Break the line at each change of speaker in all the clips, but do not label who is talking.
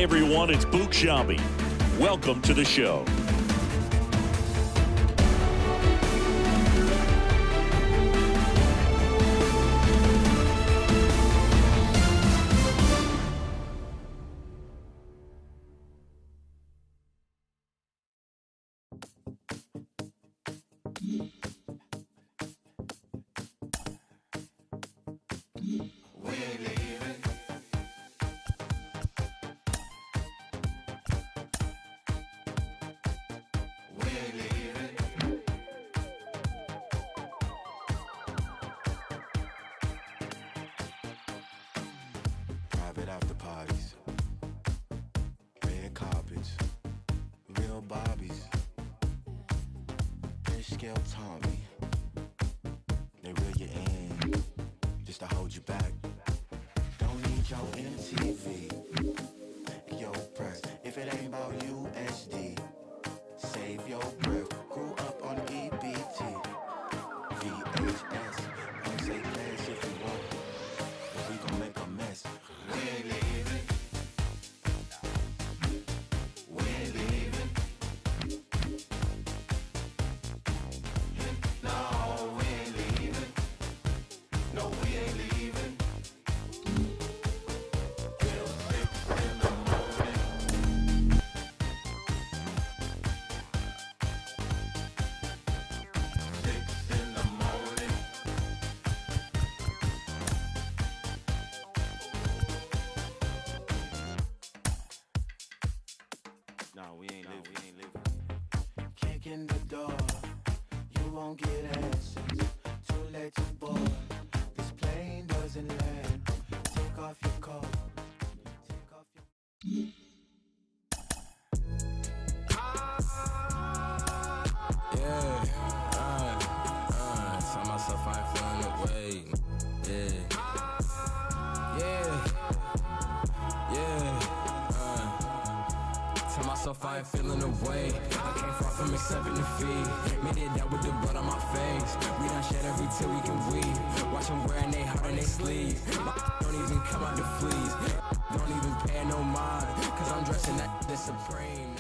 everyone, it's Shambi. Welcome to the show.
Private after parties, red carpets, real bobbies. Fish scale Tommy, they reel you in just to hold you back. Don't need your MTV, your press. If it ain't about USD, save your breath. Grew up on EBT, VHS. Don't say less if you want, but we gon' make a mess. We're leaving. We're leaving. No, we ain't leaving. No, we ain't leaving. Till 6 in the morning. 6 in the morning. No, we ain't leaving. Kick in the door, you won't get answers. Too late to board. This plane doesn't land. Take off your coat. Take off your.
Yeah, tell myself I ain't feeling the way. Tell myself I ain't feeling the way. I came far from accepting defeat. Made it out with the blood on my face. We done shed every tear we can weep. Watch them wearing they heart on they sleeves. Don't even come out the fleas. Don't even pay no mind. Cause I'm dressing that the supreme.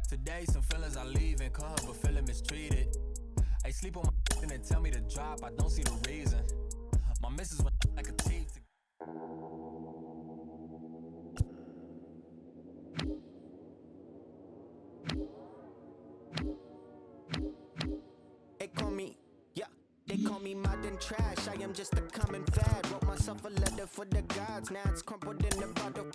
Today, some feelings I leave in cause but feeling mistreated. I sleep on my and they tell me to drop, I don't see the reason. My missus went like a teeth.
They call me, yeah, they call me modern trash. I am just a common fad. Wrote myself a letter for the gods, now it's crumpled in the bottle.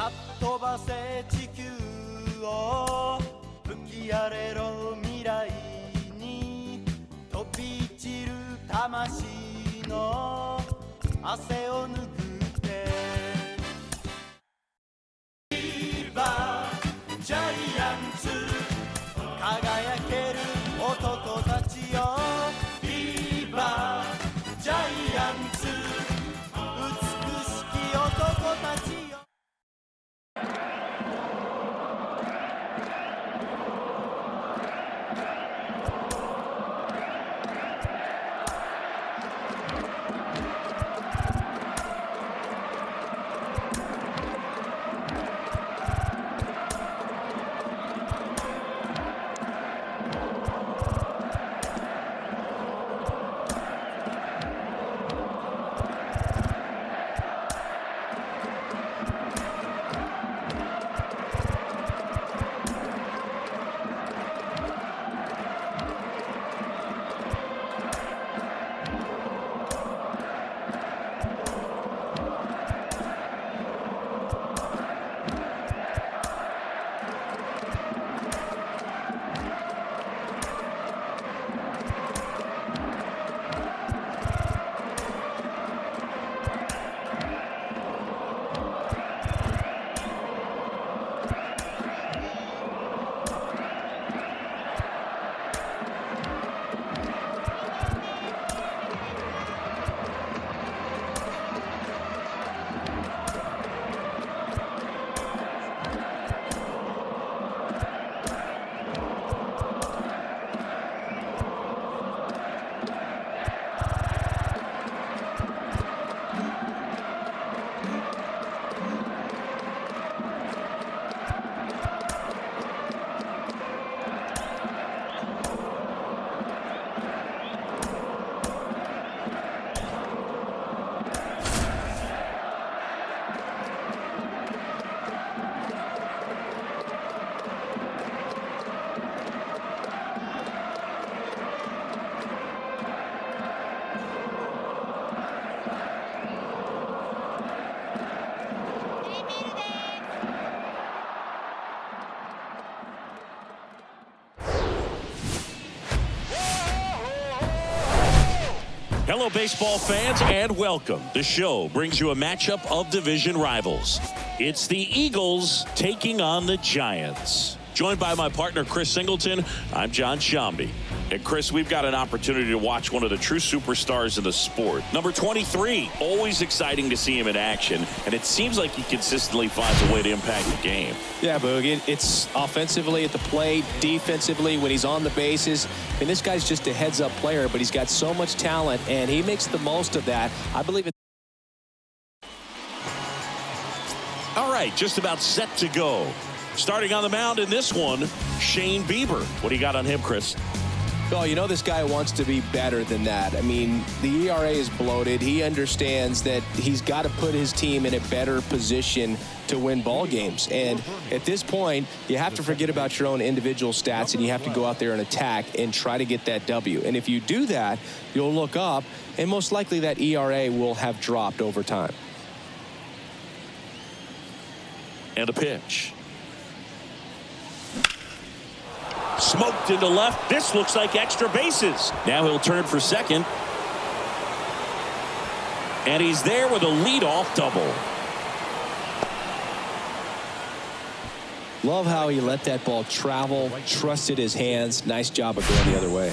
かっ飛ばせ地球を吹き荒れろ未来に飛び散る魂の汗を拭ってビバジャイアンツ輝ける男たちよビバジャイアンツ美しき男たちよ
Hello, baseball fans, and welcome. The show brings you a matchup of division rivals. It's the Eagles taking on the Giants. Joined by my partner, Chris Singleton, I'm John Shambi. And Chris, we've got an opportunity to watch one of the true superstars in the sport. Number 23, always exciting to see him in action, and it seems like he consistently finds a way to impact the game.
Yeah, Boog, it's offensively at the plate, defensively when he's on the bases. And this guy's just a heads-up player, but he's got so much talent, and he makes the most of that. I believe it.
All right, just about set to go. Starting on the mound in this one, Shane Bieber. What do you got on him, Chris?
Oh, you know this guy wants to be better than that. I mean, the ERA is bloated. He understands that he's got to put his team in a better position to win ball games. And at this point, you have to forget about your own individual stats, and you have to go out there and attack and try to get that W. And if you do that, you'll look up, and most likely that ERA will have dropped over time.
And a pitch. Smoked into left. This looks like extra bases. Now he'll turn for second. And he's there with a leadoff double.
Love how he let that ball travel, trusted his hands. Nice job of going the other way.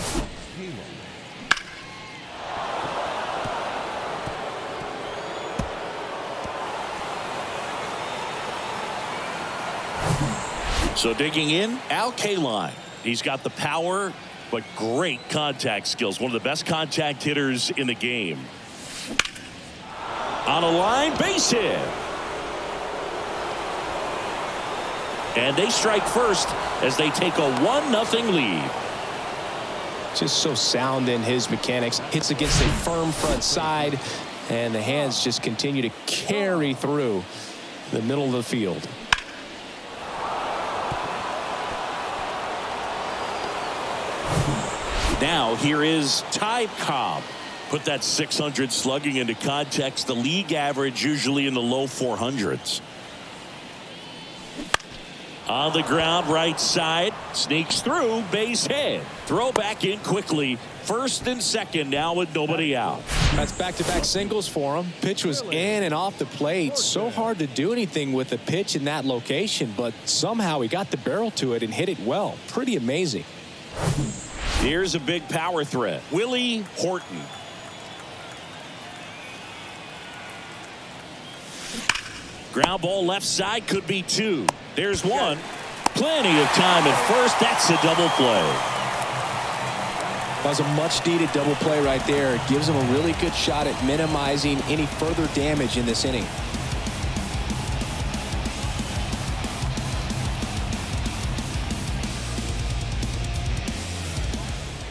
So digging in, Al Kaline. He's got the power, but great contact skills. One of the best contact hitters in the game. On a line, base hit. And they strike first as they take a 1-0 lead.
Just so sound in his mechanics. Hits against a firm front side, and the hands just continue to carry through the middle of the field.
Now here is Ty Cobb. Put that 600 slugging into context. The league average usually in the low 400s. On the ground, right side. Sneaks through, base hit. Throw back in quickly. First and second now with nobody out.
That's back-to-back singles for him. Pitch was in and off the plate. So hard to do anything with a pitch in that location, but somehow he got the barrel to it and hit it well. Pretty amazing.
Here's a big power threat. Willie Horton. Ground ball left side, could be two. There's one. Plenty of time at first. That's a double play.
That was a much-needed double play right there. It gives him a really good shot at minimizing any further damage in this inning.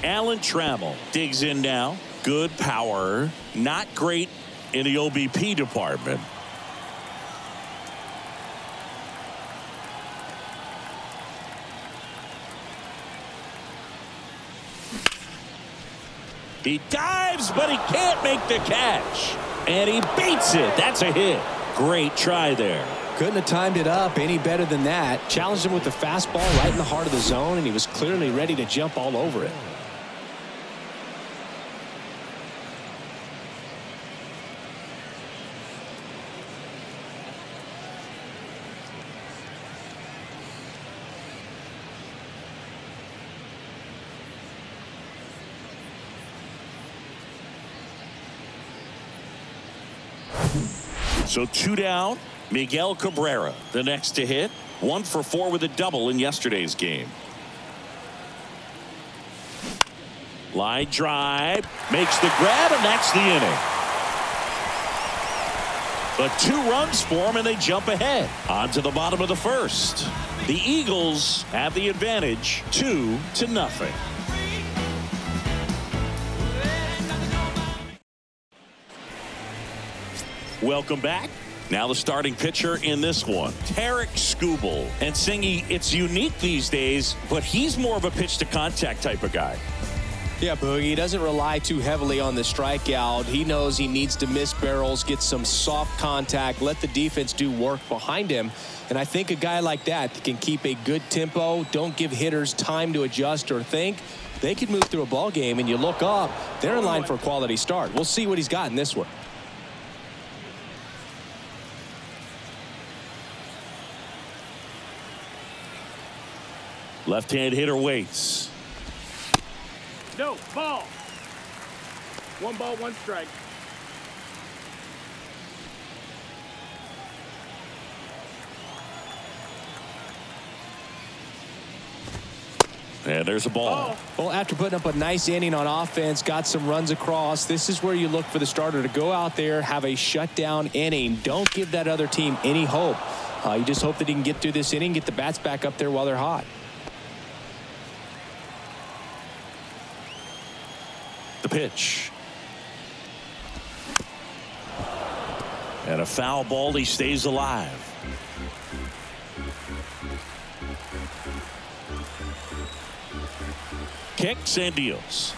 Alan Trammell digs in now. Good power. Not great in the OBP department. He dives, but he can't make the catch. And he beats it. That's a hit. Great try there.
Couldn't have timed it up any better than that. Challenged him with the fastball right in the heart of the zone, and he was clearly ready to jump all over it.
So two down. Miguel Cabrera, the next to hit. 1 for 4 with a double in yesterday's game. Line drive. Makes the grab, and that's the inning. But 2 runs for him, and they jump ahead. On to the bottom of the first. The Eagles have the advantage, 2-0. Welcome back. Now the starting pitcher in this one, Tarek Skubal. And Singy, it's unique these days, but he's more of a pitch to contact type of guy.
Yeah, Boogie, he doesn't rely too heavily on the strikeout. He knows he needs to miss barrels, get some soft contact, let the defense do work behind him. And I think a guy like that can keep a good tempo, don't give hitters time to adjust or think. They can move through a ball game, and you look up, they're in line for a quality start. We'll see what he's got in this one.
Left-hand hitter waits.
No, ball. 1 ball, 1 strike.
And there's a ball.
Well, after putting up a nice inning on offense, got some runs across, this is where you look for the starter to go out there, have a shutdown inning. Don't give that other team any hope. You just hope that he can get through this inning, get the bats back up there while they're hot.
The pitch. And a foul ball. He stays alive. Kicks and deals.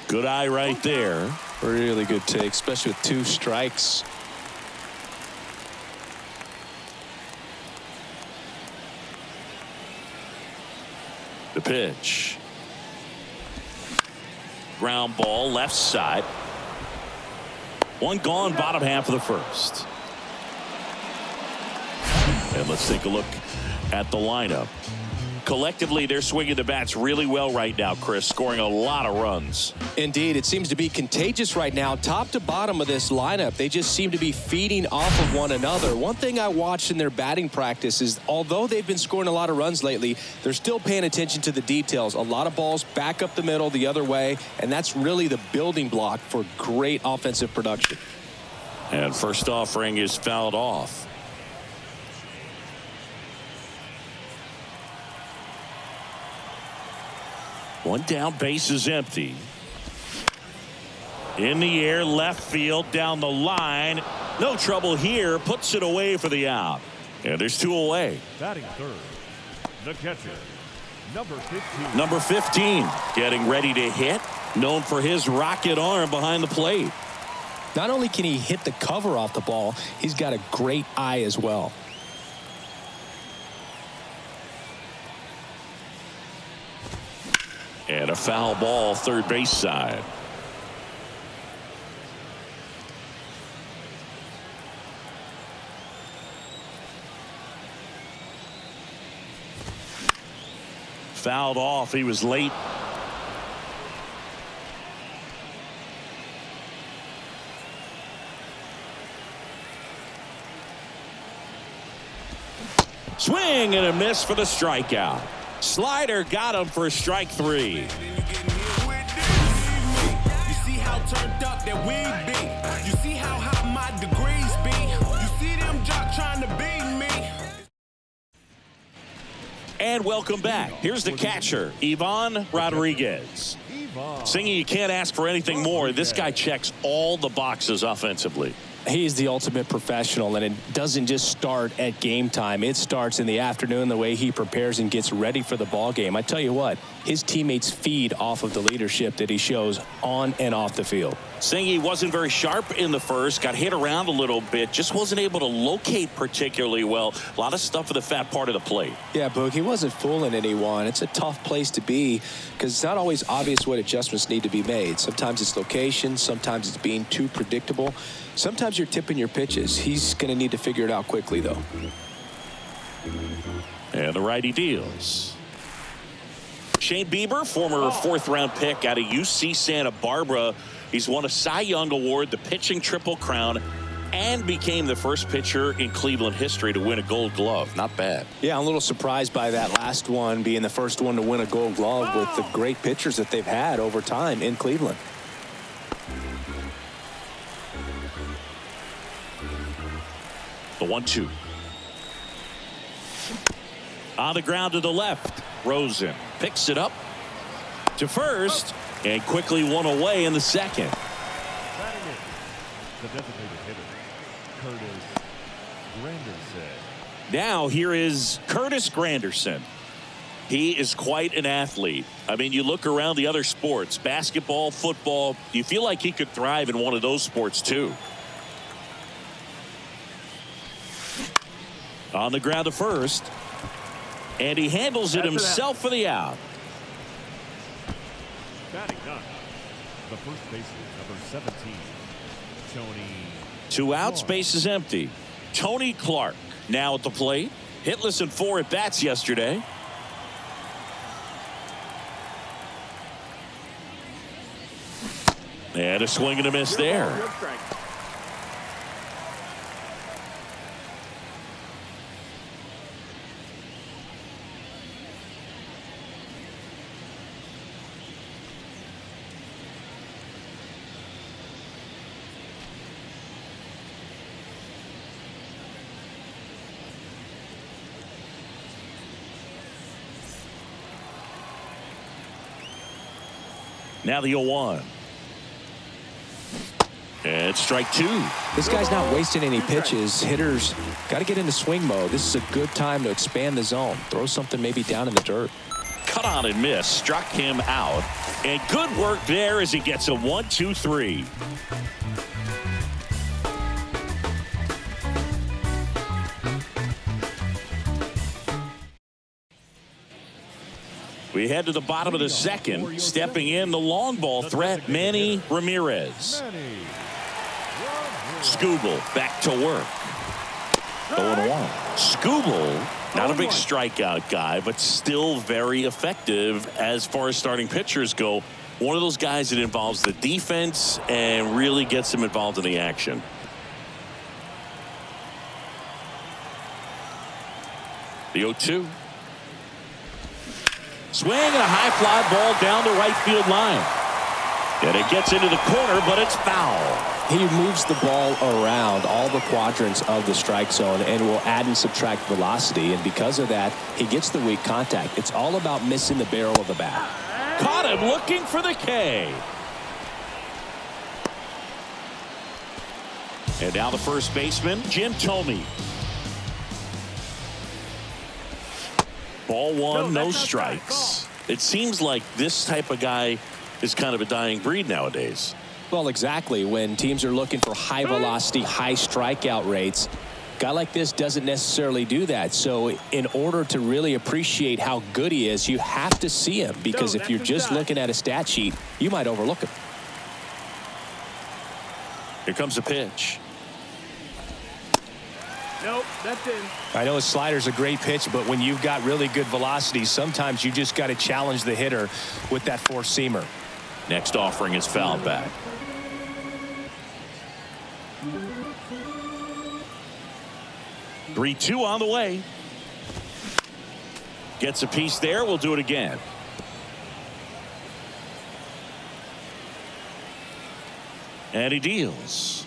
Good eye right there.
Really good take, especially with 2 strikes.
The pitch. Ground ball left side. 1 gone, bottom half of the first. And let's take a look at the lineup. Collectively, they're swinging the bats really well right now, Chris, scoring a lot of runs.
Indeed, it seems to be contagious right now. Top to bottom of this lineup, they just seem to be feeding off of one another. One thing I watched in their batting practice is, although they've been scoring a lot of runs lately, they're still paying attention to the details. A lot of balls back up the middle the other way, and that's really the building block for great offensive production.
And first offering is fouled off. One down, base is empty. In the air, left field, down the line. No trouble here, puts it away for the out. And there's 2 away.
Batting third, the catcher, number 15.
Number 15 getting ready to hit. Known for his rocket arm behind the plate.
Not only can he hit the cover off the ball, he's got a great eye as well.
foul ball, third base side. Fouled off. He was late. Swing and a miss for the strikeout. Slider got him for strike 3.
You see how turned up that we be. You see how high my degrees be. You see them jock trying to beat me.
And welcome back. Here's the catcher, Ivan Rodriguez. Singy, you can't ask for anything more. This guy checks all the boxes offensively.
He's the ultimate professional, and it doesn't just start at game time. It starts in the afternoon, the way he prepares and gets ready for the ball game. I tell you what, his teammates feed off of the leadership that he shows on and off the field.
Singy wasn't very sharp in the first, got hit around a little bit, just wasn't able to locate particularly well. A lot of stuff for the fat part of the plate.
Yeah, Boog, he wasn't fooling anyone. It's a tough place to be because it's not always obvious what adjustments need to be made. Sometimes it's location, sometimes it's being too predictable. Sometimes you're tipping your pitches. He's going to need to figure it out quickly, though.
And the righty deals. Shane Bieber, former fourth-round pick out of UC Santa Barbara. He's won a Cy Young Award, the pitching Triple Crown, and became the first pitcher in Cleveland history to win a Gold Glove. Not bad.
Yeah, I'm a little surprised by that last one being the first one to win a Gold Glove with the great pitchers that they've had over time in Cleveland.
The 1-2. On the ground to the left. Rosen picks it up to first and quickly one away in the second.
Batting in, the designated hitter, Curtis Granderson.
Now here is Curtis Granderson. He is quite an athlete. I mean, you look around the other sports, basketball, football, you feel like he could thrive in one of those sports too. On the ground to first. And he handles it himself for the out.
Batting ninth, the first baseman, number 17, Tony.
2 outs, base is empty. Tony Clark now at the plate. Hitless in 4 at bats yesterday. And a swing and a miss there. Now the 0-1. And strike 2.
This guy's not wasting any pitches. Hitters got to get into swing mode. This is a good time to expand the zone. Throw something maybe down in the dirt.
Cut on and miss. Struck him out. And good work there as he gets a 1-2-3. We head to the bottom of the second. Stepping in the long ball threat, Manny Ramirez. Skubal back to work. 0-1. Skubal, not a big strikeout guy, but still very effective as far as starting pitchers go. One of those guys that involves the defense and really gets them involved in the action. The 0-2. Swing and a high fly ball down the right field line. And it gets into the corner, but it's foul.
He moves the ball around all the quadrants of the strike zone and will add and subtract velocity. And because of that, he gets the weak contact. It's all about missing the barrel of the bat.
Caught him looking for the K. And now the first baseman, Jim Thome. Ball one, no strikes. It seems like this type of guy is kind of a dying breed nowadays.
Well, exactly. When teams are looking for high velocity, high strikeout rates, guy like this doesn't necessarily do that. So in order to really appreciate how good he is, you have to see him, because if you're just looking at a stat sheet, you might overlook him.
Here comes a pitch.
Nope, that's in.
I know a slider's a great pitch, but when you've got really good velocity, sometimes you just got to challenge the hitter with that four-seamer.
Next offering is fouled back. Three-two on the way. Gets a piece there. We'll do it again. And he deals.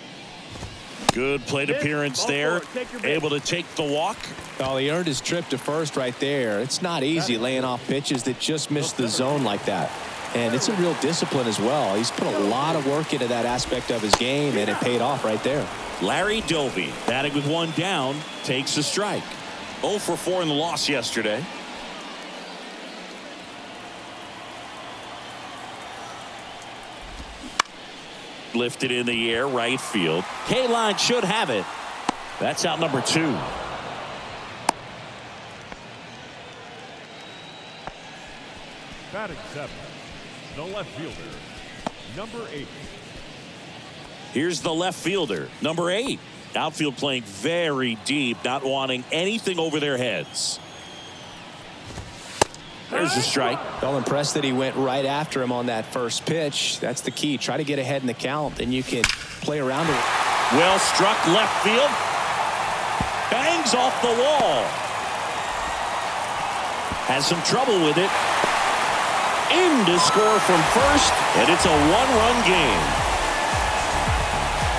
Good plate appearance there. Able to take the walk.
Oh, he earned his trip to first right there. It's not easy laying off pitches that just miss the zone like that. And it's a real discipline as well. He's put a lot of work into that aspect of his game, and it paid off right there.
Larry Doby, batting with one down, takes a strike. 0 for 4 in the loss yesterday. Lifted in the air, right field. K-line should have it. That's out number 2.
Batting 7, the left fielder, number 8.
Here's the left fielder, number 8. Outfield playing very deep, not wanting anything over their heads. There's a strike.
Well, impressed that he went right after him on that first pitch. That's the key. Try to get ahead in the count, then you can play around it.
Well struck left field. Bangs off the wall. Has some trouble with it. In to score from first, and it's a one-run game.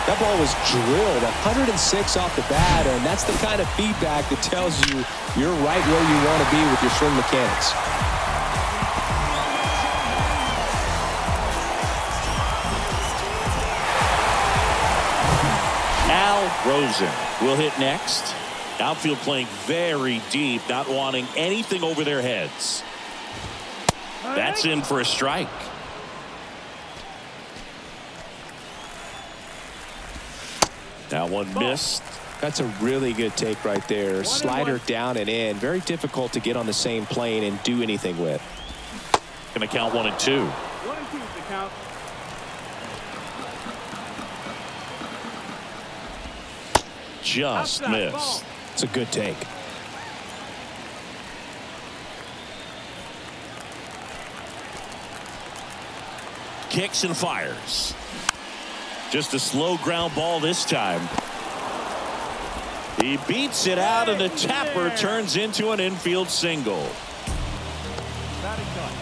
That ball was drilled 106 off the bat, and that's the kind of feedback that tells you you're right where you want to be with your swing mechanics.
Al Rosen will hit next. Outfield playing very deep, not wanting anything over their heads. That's in for a strike. That one missed.
That's a really good take right there. Slider down and in. Very difficult to get on the same plane and do anything with.
Going to count 1 and 2.
1 and 2 is the count.
Just
Outside
missed.
ball.
It's a good take.
Kicks and fires. Just a slow ground ball this time. He beats it out, and the tapper turns into an infield single.
Batting 9,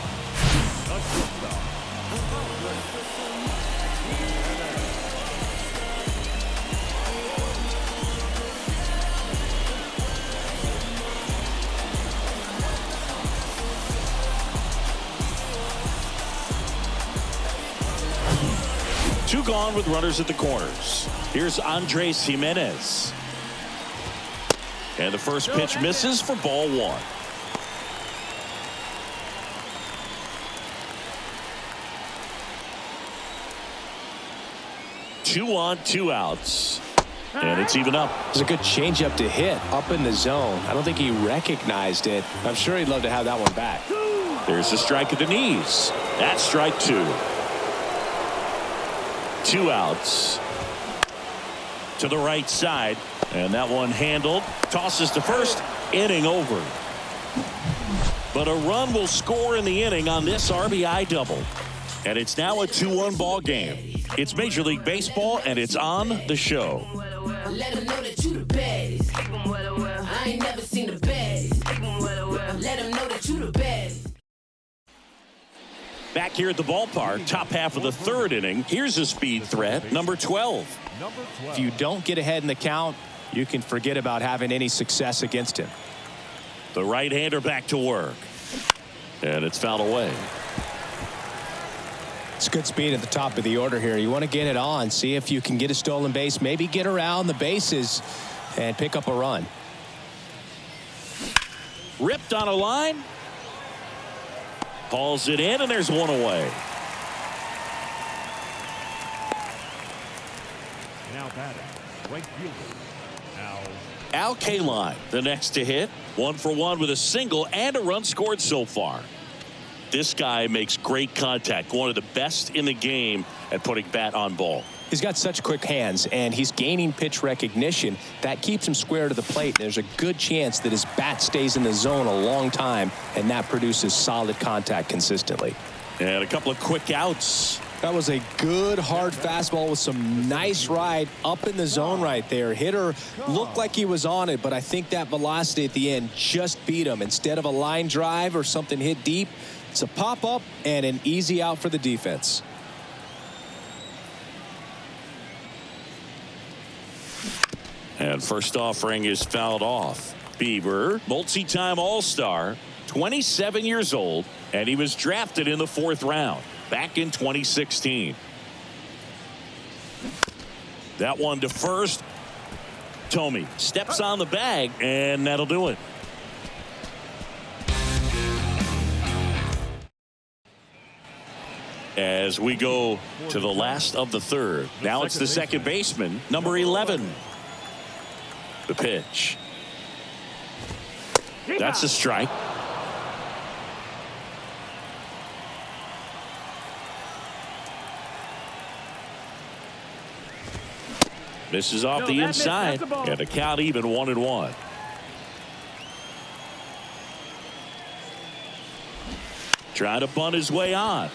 the shortstop.
Two gone with runners at the corners. Here's Andres Jimenez. And the first pitch misses for ball 1. Two on, 2 outs. And it's even up.
It's a good changeup to hit up in the zone. I don't think he recognized it. I'm sure he'd love to have that one back.
There's a strike at the knees. That's strike 2. 2 outs. To the right side. And that one handled. Tosses to first. Inning over. But a run will score in the inning on this RBI double. And it's now a 2-1 ball game. It's Major League Baseball, and it's on the show.
Let them know that you the baddest. I ain't never seen the baddest. Let them know that you the baddest.
Back here at the ballpark, top half of the 3rd inning. Here's a speed threat, number 12.
Number 12.
If you don't get ahead in the count, you can forget about having any success against him.
The right-hander back to work. And it's fouled away.
It's good speed at the top of the order here. You want to get it on, see if you can get a stolen base, maybe get around the bases and pick up a run.
Ripped on a line. Hauls it in, and there's one away.
Now batting, right fielder,
Al Kaline, the next to hit. 1 for 1 with a single and a run scored so far. This guy makes great contact. One of the best in the game at putting bat on ball.
He's got such quick hands, and he's gaining pitch recognition. That keeps him square to the plate. There's a good chance that his bat stays in the zone a long time, and that produces solid contact consistently.
And a couple of quick outs.
That was a good hard fastball with some nice ride up in the zone right there. Hitter looked like he was on it, but I think that velocity at the end just beat him. Instead of a line drive or something hit deep, it's a pop up and an easy out for the defense.
And first offering is fouled off. Bieber, multi-time All-Star, 27 years old, and he was drafted in the 4th round back in 2016. That one to first. Tomey steps on the bag, and that'll do it. As we go to the last of the 3rd. Now it's the second baseman, number 11. The pitch. That's a strike. Misses off the inside, and the count even 1-1. Trying to bunt his way on.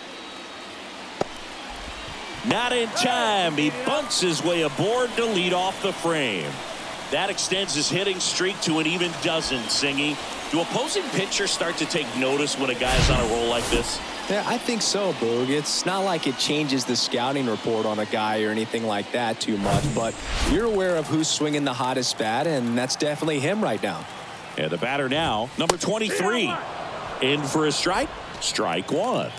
Not in time. He bunts his way aboard to lead off the frame. That extends his hitting streak to an even dozen, Singy. Do opposing pitchers start to take notice when a guy's on a roll like this?
Yeah, I think so, Boog. It's not like it changes the scouting report on a guy or anything like that too much, but you're aware of who's swinging the hottest bat, and that's definitely him right now.
And the batter now, number 23. In for a strike. Strike 1.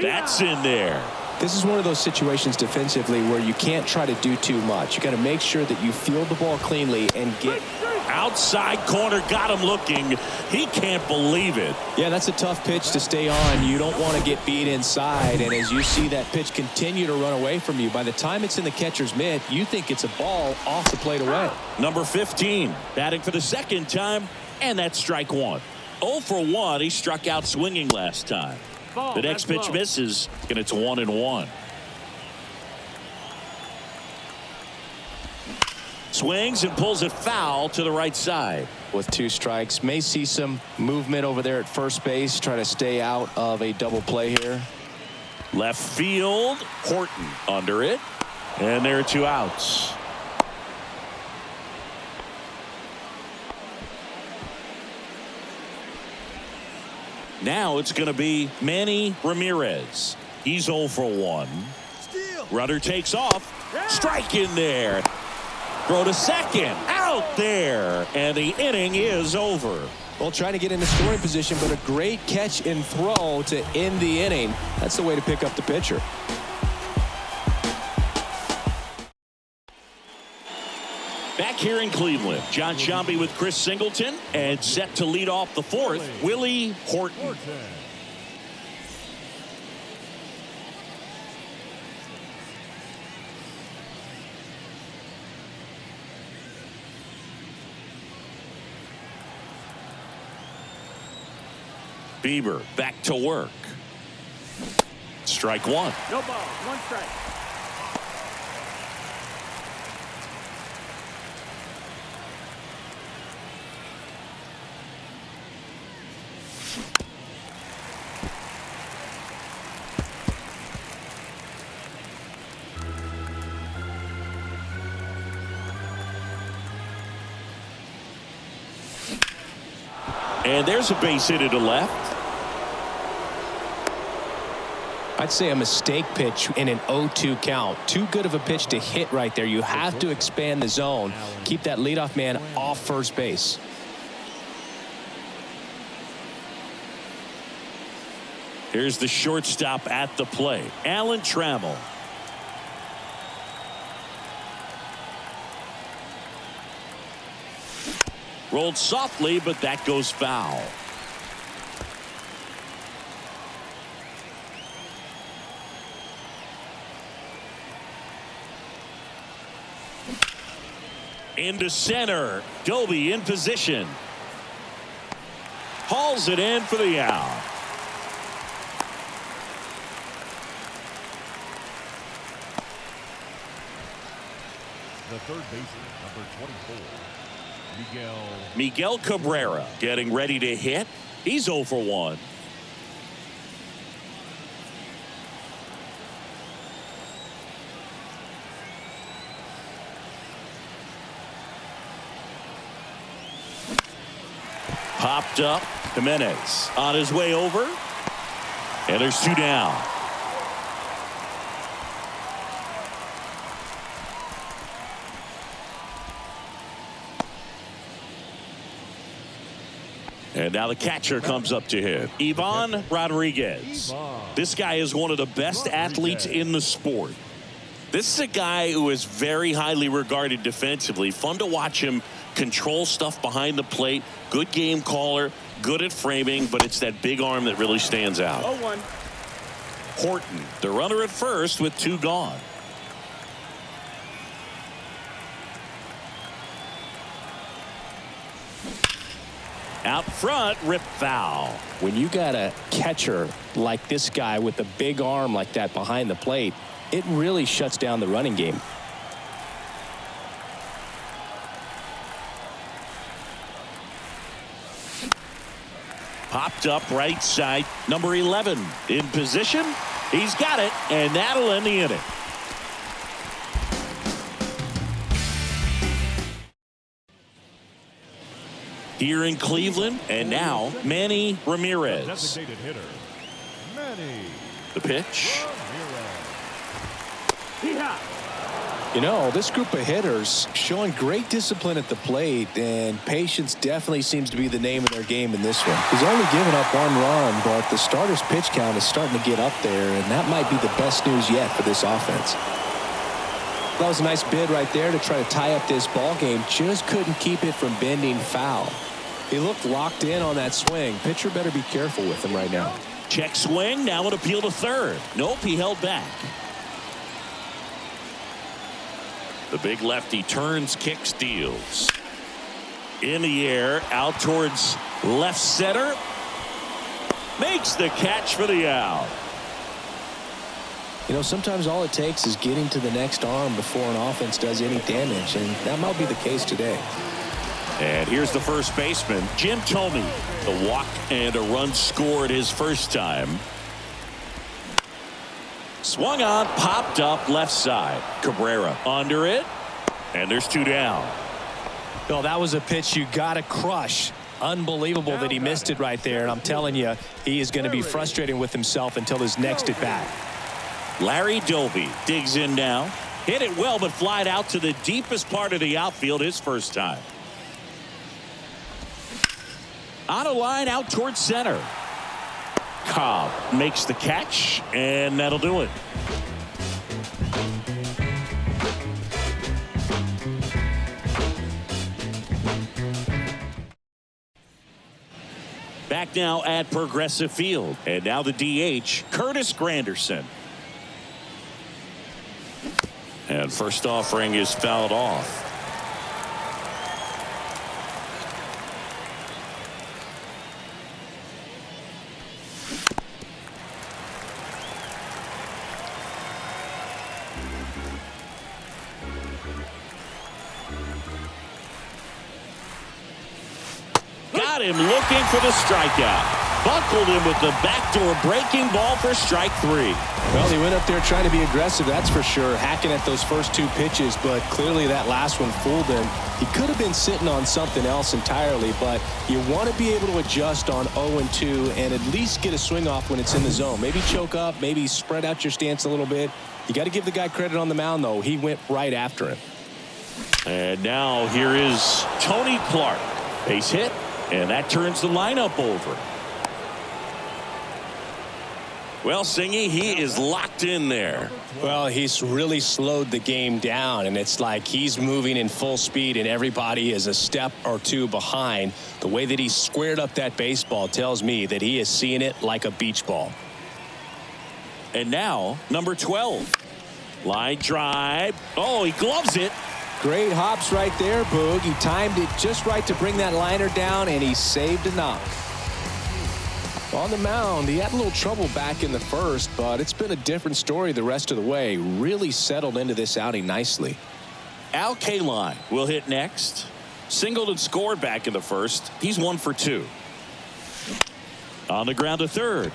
That's in there.
This is one of those situations defensively where you can't try to do too much. You got to make sure that you field the ball cleanly and get
outside corner. Got him looking. He can't believe it.
Yeah, that's a tough pitch to stay on. You don't want to get beat inside, and as you see that pitch continue to run away from you, by the time it's in the catcher's mitt, you think it's a ball off the plate away.
Number 15 batting for the second time, and that's strike 1. 0 for 1. He struck out swinging last time. The next pitch misses, and it's 1-1. Swings and pulls it foul to the right side.
With 2 strikes, may see some movement over there at first base, try to stay out of a double play here.
Left field, Horton under it, and there are 2 outs. Now it's going to be Manny Ramirez. He's 0 for 1. Runner takes off. Strike in there. Throw to second. Out there. And the inning is over.
Well, trying to get into scoring position, but a great catch and throw to end the inning. That's the way to pick up the pitcher.
Back here in Cleveland, John Sciambi with Chris Singleton, and set to lead off the 4th, Willie Horton. Bieber back to work. Strike 1.
No ball, 1 strike.
And there's a base hit to the left.
I'd say a mistake pitch in an 0-2 count. Too good of a pitch to hit right there. You have to expand the zone. Keep that leadoff man off first base.
Here's the shortstop at the plate, Alan Trammell. Rolled softly, but that goes foul. Into center. Doby in position. Hauls it in for the out.
The third baseman, number 24,
Miguel Cabrera getting ready to hit. He's 0 for 1. Popped up. Jimenez on his way over. And there's 2 down. And now the catcher comes up to hit. Ivan Rodriguez. This guy is one of the best athletes in the sport. This is a guy who is very highly regarded defensively. Fun to watch him control stuff behind the plate. Good game caller. Good at framing. But it's that big arm that really stands out.
0-1.
Horton, the runner at first with 2 gone. Out front, rip foul.
When you got a catcher like this guy with a big arm like that behind the plate, it really shuts down the running game.
Popped up right side. Number 11 in position. He's got it, and that'll end the inning. Here in Cleveland, and now Manny Ramirez.
designated hitter, Manny
The pitch.
Ramirez.
You know, this group of hitters showing great discipline at the plate, and patience definitely seems to be the name of their game in this one. He's only given up 1 run, but the starter's pitch count is starting to get up there, and that might be the best news yet for this offense. That was a nice bid right there to try to tie up this ball game. Just couldn't keep it from bending foul. He looked locked in on that swing. Pitcher better be careful with him right now.
Check swing. Now an appeal to third. Nope, he held back. The big lefty turns, kicks, deals. In the air, out towards left center. Makes the catch for the out.
You know, sometimes all it takes is getting to the next arm before an offense does any damage, and that might be the case today.
And here's the first baseman, Jim Thome. The walk and a run scored his first time. Swung on, popped up left side. Cabrera under it, and there's 2 down.
No, that was a pitch you got to crush. Unbelievable that he missed it right there, and I'm telling you, he is going to be frustrated with himself until his next at bat.
Larry Doby digs in now. Hit it well, but flied out to the deepest part of the outfield his first time. On a line out towards center. Cobb makes the catch, and that'll do it. Back now at Progressive Field, and now the DH, Curtis Granderson. And first offering is fouled off. Got him looking for the strikeout. Buckled him with the backdoor breaking ball for strike 3.
Well, he went up there trying to be aggressive, that's for sure, hacking at those first 2 pitches, but clearly that last one fooled him. He could have been sitting on something else entirely, but you want to be able to adjust on 0-2 and at least get a swing off when it's in the zone. Maybe choke up, maybe spread out your stance a little bit. You got to give the guy credit on the mound, though. He went right after him.
And now here is Tony Clark. Base hit, and that turns the lineup over. Well, Singy, he is locked in there.
Well, he's really slowed the game down, and it's like he's moving in full speed, and everybody is a step or 2 behind. The way that he squared up that baseball tells me that he is seeing it like a beach ball.
And now, number 12. Line drive. Oh, he gloves it.
Great hops right there, Boog. He timed it just right to bring that liner down, and he saved enough. On the mound, he had a little trouble back in the first, but it's been a different story the rest of the way. Really settled into this outing nicely.
Al Kaline will hit next. Singleton scored back in the first. He's 1 for 2. On the ground to third.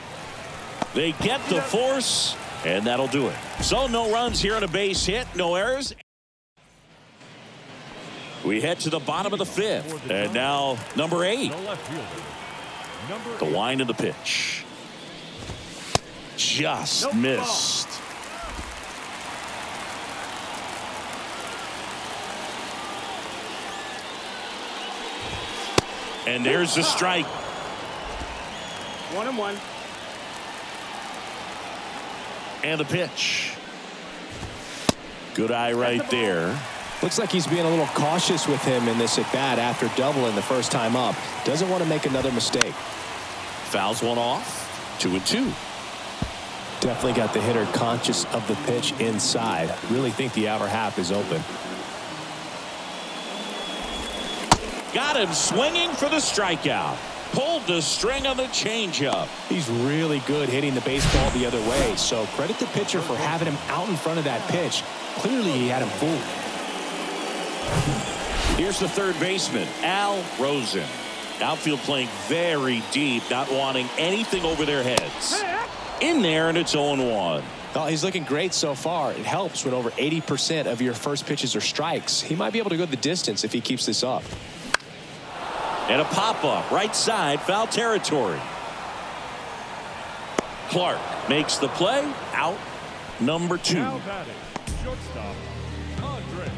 They get the force, and that'll do it. So no runs here on a base hit, no errors. We head to the bottom of the 5th, and now number 8. The wind of the pitch. Just missed. And there's the strike.
1-1.
And the pitch. Good eye right there.
Looks like he's being a little cautious with him in this at bat after doubling the first time up. Doesn't want to make another mistake.
Fouls one off. 2-2.
Definitely got the hitter conscious of the pitch inside. Really think the outer half is open.
Got him swinging for the strikeout. Pulled the string on the changeup.
He's really good hitting the baseball the other way. So credit the pitcher for having him out in front of that pitch. Clearly he had him fooled.
Here's the third baseman, Al Rosen. Outfield playing very deep, not wanting anything over their heads. In there, and it's 0-1.
Oh, he's looking great so far. It helps when over 80% of your first pitches are strikes. He might be able to go the distance if he keeps this up.
And a pop-up, right side, foul territory. Clark makes the play, out, number 2.
Now batting, shortstop, Andres.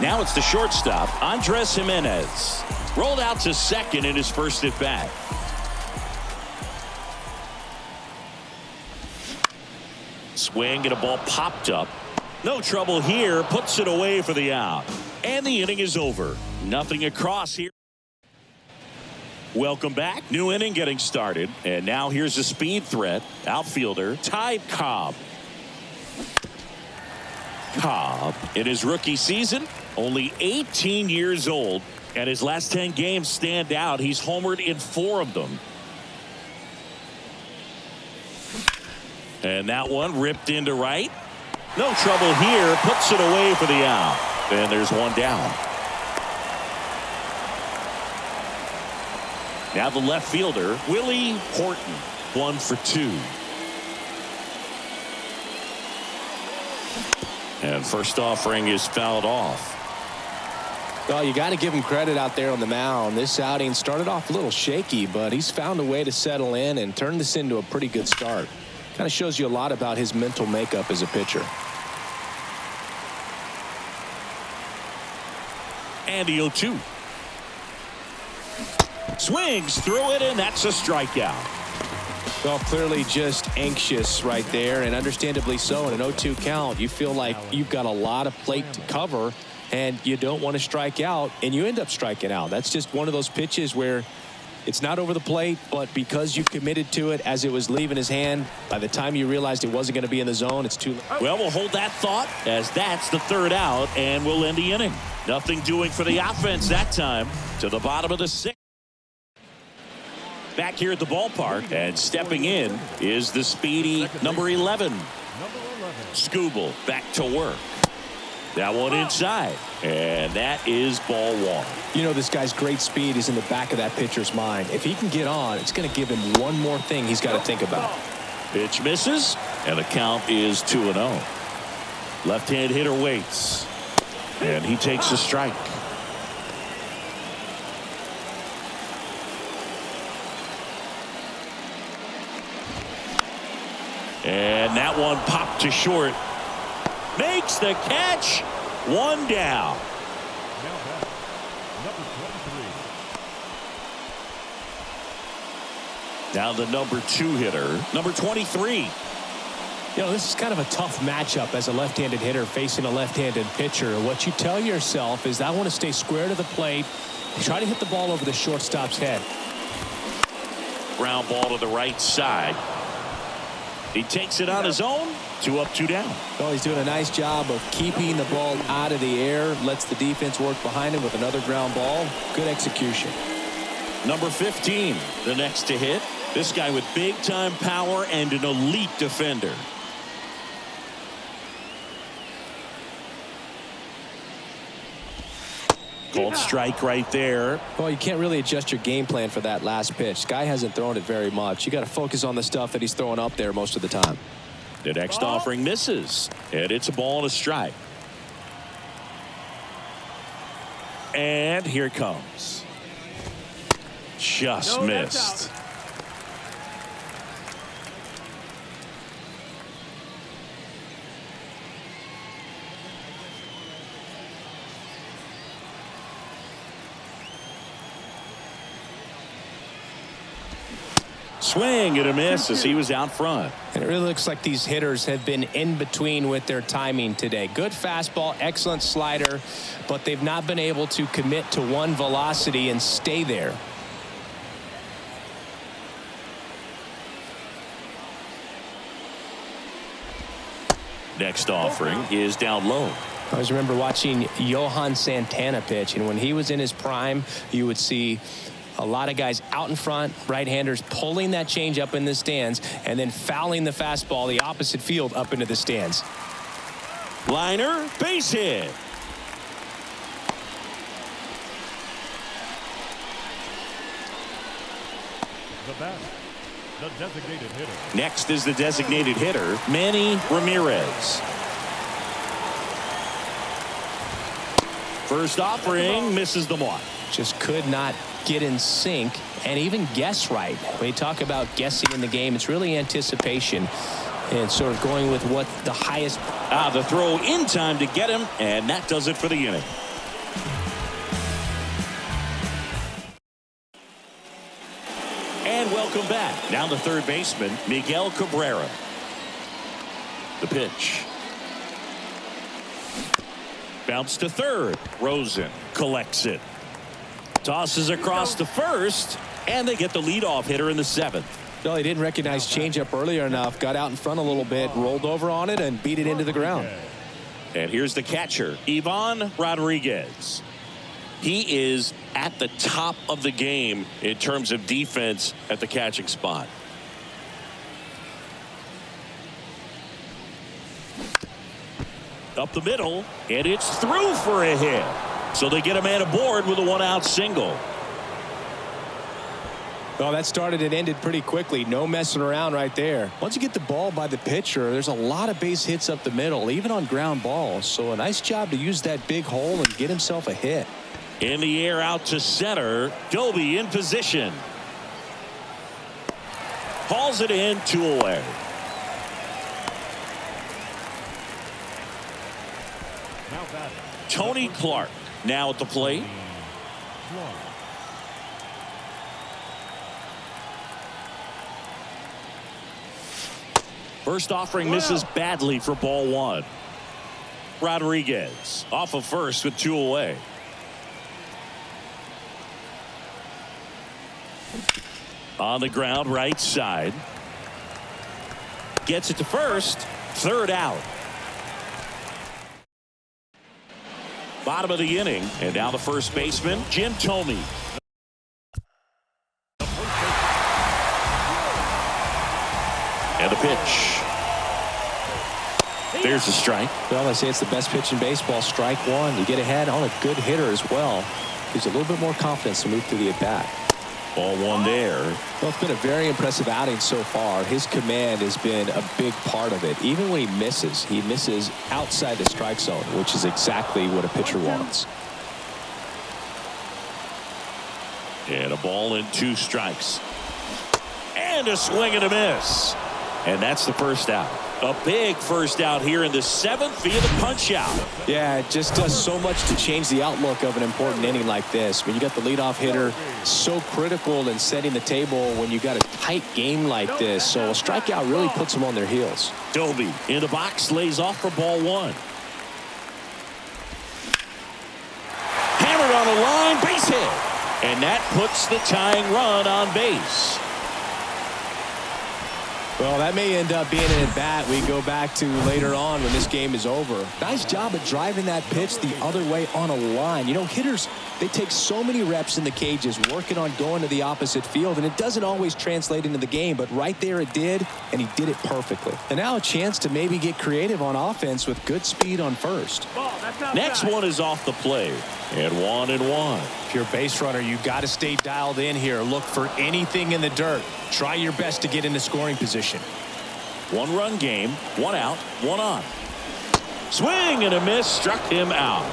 Now it's the shortstop, Andres Jimenez. Rolled out to second in his first at bat. Swing and a ball popped up. No trouble here, puts it away for the out. And the inning is over. Nothing across here. Welcome back. New inning getting started. And now here's a speed threat. Outfielder Ty Cobb. Cobb, in his rookie season, only 18 years old, and his last 10 games stand out. He's homered in 4 of them. And that one ripped into right. No trouble here, puts it away for the out. And there's one down. Now the left fielder, Willie Horton, 1 for 2. And first offering is fouled off.
Well, you got to give him credit out there on the mound. This outing started off a little shaky, but he's found a way to settle in and turn this into a pretty good start. Kind of shows you a lot about his mental makeup as a pitcher.
And the 0-2. Swings through it, and that's a strikeout.
Well, clearly just anxious right there, and understandably so. In an 0-2 count, you feel like you've got a lot of plate to cover, and you don't want to strike out, and you end up striking out. That's just one of those pitches where it's not over the plate, but because you committed to it as it was leaving his hand, by the time you realized it wasn't going to be in the zone, it's too late.
Well, we'll hold that thought as that's the third out, and we'll end the inning. Nothing doing for the offense that time. To the bottom of the 6th. Back here at the ballpark, and stepping in is the speedy number 11. Skubal back to work. That one inside, and that is ball 1.
You know, this guy's great speed is in the back of that pitcher's mind. If he can get on, it's going to give him one more thing he's got to think about.
Pitch misses, and the count is 2-0. Left-hand hitter waits, and he takes a strike. And that one popped to short. Makes the catch. One down.
Now back, number 23.
Now the number 2 hitter, number 23.
You know, this is kind of a tough matchup as a left-handed hitter facing a left-handed pitcher. What you tell yourself is, I want to stay square to the plate, try to hit the ball over the shortstop's head.
Ground ball to the right side. He takes it on his own. 2 up, 2 down.
Well, he's doing a nice job of keeping the ball out of the air. Lets the defense work behind him with another ground ball. Good execution.
Number 15, the next to hit. This guy with big-time power and an elite defender. Called strike right there.
Well, you can't really adjust your game plan for that last pitch. Guy hasn't thrown it very much. You got to focus on the stuff that he's throwing up there most of the time.
The next offering misses, and it's a ball and a strike. And here it comes. Just missed. Swing and a miss as he was out front.
And it really looks like these hitters have been in between with their timing today. Good fastball, excellent slider, but they've not been able to commit to one velocity and stay there.
Next offering is down low.
I always remember watching Johan Santana pitch, and when he was in his prime, you would see a lot of guys out in front, right-handers pulling that change up in the stands and then fouling the fastball the opposite field up into the stands.
Liner, base hit.
The batter, the designated hitter.
Next is the designated hitter, Manny Ramirez. First offering misses the mark.
Just could not get in sync and even guess right. When you talk about guessing in the game, it's really anticipation and sort of going with what the highest.
The throw in time to get him, and that does it for the inning. And welcome back. Now the third baseman, Miguel Cabrera. The pitch. Bounce to third. Rosen collects it. Tosses across to first, and they get the leadoff hitter in the 7th.
No, he didn't recognize changeup earlier enough. Got out in front a little bit, rolled over on it, and beat it into the ground.
And here's the catcher, Ivan Rodriguez. He is at the top of the game in terms of defense at the catching spot. Up the middle, and it's through for a hit. So they get a man aboard with a 1-out single.
Well, that started and ended pretty quickly. No messing around right there. Once you get the ball by the pitcher, there's a lot of base hits up the middle, even on ground balls. So a nice job to use that big hole and get himself a hit.
In the air out to center. Doby in position. Hauls it in, 2 away.
Now batting.
Tony Clark now at the plate. First offering misses badly for ball 1. Rodriguez off of first with 2 away. On the ground, right side. Gets it to first. 3rd out. Bottom of the inning, and now the first baseman, Jim Thome. And the pitch. There's the strike.
Well, I say it's the best pitch in baseball. Strike 1. You get ahead on a good hitter as well. Gives you a little bit more confidence to move through the at-bat.
Ball 1 there.
Well, it's been a very impressive outing so far. His command has been a big part of it. Even when he misses outside the strike zone, which is exactly what a pitcher wants.
And a ball and 2 strikes. And a swing and a miss. And that's the first out. A big first out here in the 7th via the punch out.
Yeah, it just does so much to change the outlook of an important inning like this. When you got the leadoff hitter, so critical in setting the table when you got a tight game like this. So a strikeout really puts them on their heels.
Doby in the box, lays off for ball 1. Hammered on the line, base hit. And that puts the tying run on base.
Well, that may end up being an at-bat we go back to later on when this game is over. Nice job of driving that pitch the other way on a line. You know, hitters, they take so many reps in the cages working on going to the opposite field, and it doesn't always translate into the game, but right there it did, and he did it perfectly. And now a chance to maybe get creative on offense with good speed on first.
Next one is off the plate, and 1-1.
If you're a base runner, you've got to stay dialed in here. Look for anything in the dirt. Try your best to get into scoring position.
1-run game, 1 out, 1 on. Swing and a miss, struck him out.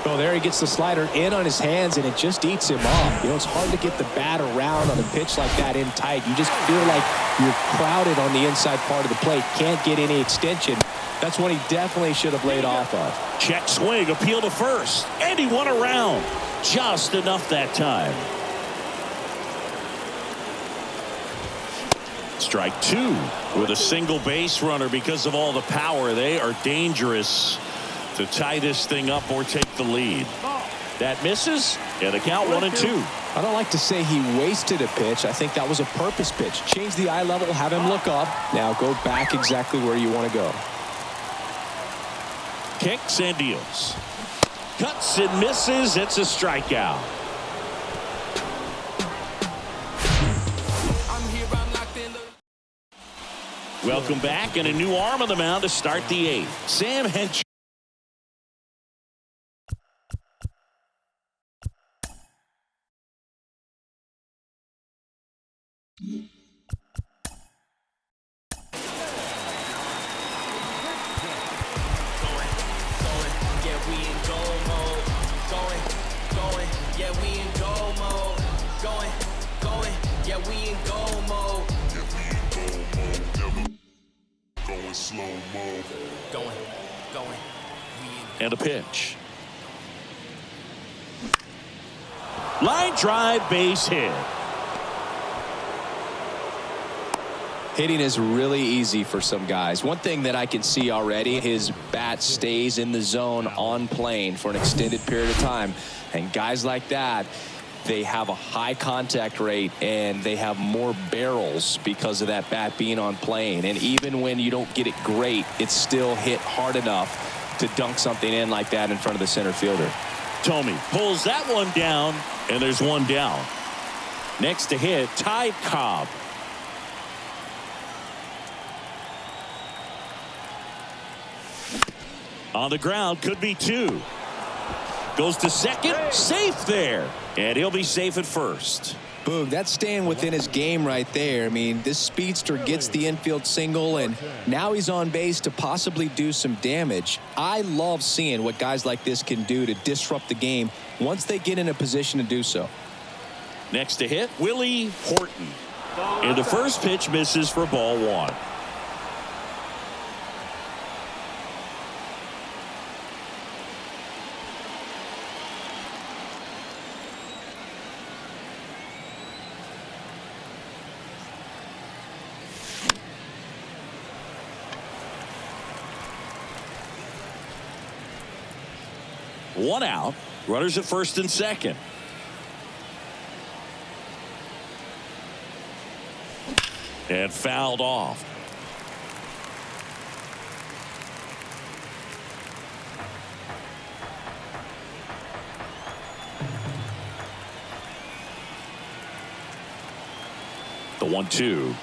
Oh, there he gets the slider in on his hands, and it just eats him off. You know, it's hard to get the bat around on a pitch like that in tight. You just feel like you're crowded on the inside part of the plate. Can't get any extension. That's one he definitely should have laid off of.
Check swing, appeal to first, and he won around. Just enough that time. Strike 2 with a single base runner. Because of all the power, they are dangerous to tie this thing up or take the lead. That misses, and the count 1-2.
I don't like to say he wasted a pitch. I think that was a purpose pitch. Change the eye level, have him look up. Now go back exactly where you want to go.
Kicks and deals. Cuts and misses. It's a strikeout. Welcome back, and a new arm on the mound to start the 8th. Sam Hench. And a pitch. Line drive, base hit.
Hitting is really easy for some guys. One thing that I can see already, his bat stays in the zone on plane for an extended period of time. And guys like that, they have a high contact rate and they have more barrels because of that bat being on plane. And even when you don't get it great, it's still hit hard enough to dunk something in like that in front of the center fielder.
Tomey pulls that one down, and there's one down. Next to hit, Ty Cobb. On the ground, could be 2. Goes to second, safe there, and he'll be safe at first.
Boog, that's staying within his game right there. I mean, this speedster gets the infield single, and now he's on base to possibly do some damage. I love seeing what guys like this can do to disrupt the game once they get in a position to do so.
Next to hit, Willie Horton. And the first pitch misses for ball 1. One out. Runners at first and second. And fouled off. The 1-2.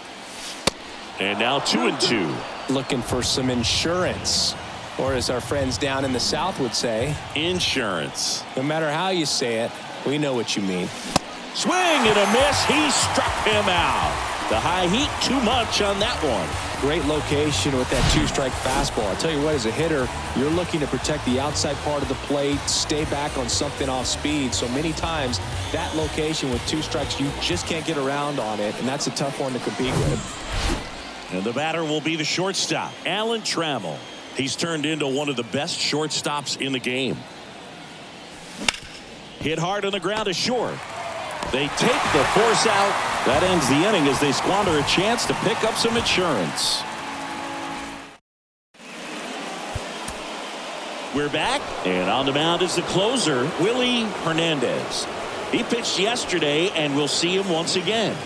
And now 2-2.
Looking for some insurance. Or as our friends down in the South would say,
insurance.
No matter how you say it, we know what you mean.
Swing and a miss. He struck him out. The high heat, too much on that one.
Great location with that 2-strike fastball. I'll tell you what, as a hitter, you're looking to protect the outside part of the plate, stay back on something off speed. So many times, that location with 2 strikes, you just can't get around on it, and that's a tough one to compete with.
And the batter will be the shortstop, Alan Trammell. He's turned into one of the best shortstops in the game. Hit hard on the ground to short. They take the force out. That ends the inning as they squander a chance to pick up some insurance. We're back, and on the mound is the closer, Willie Hernandez. He pitched yesterday, and we'll see him once again.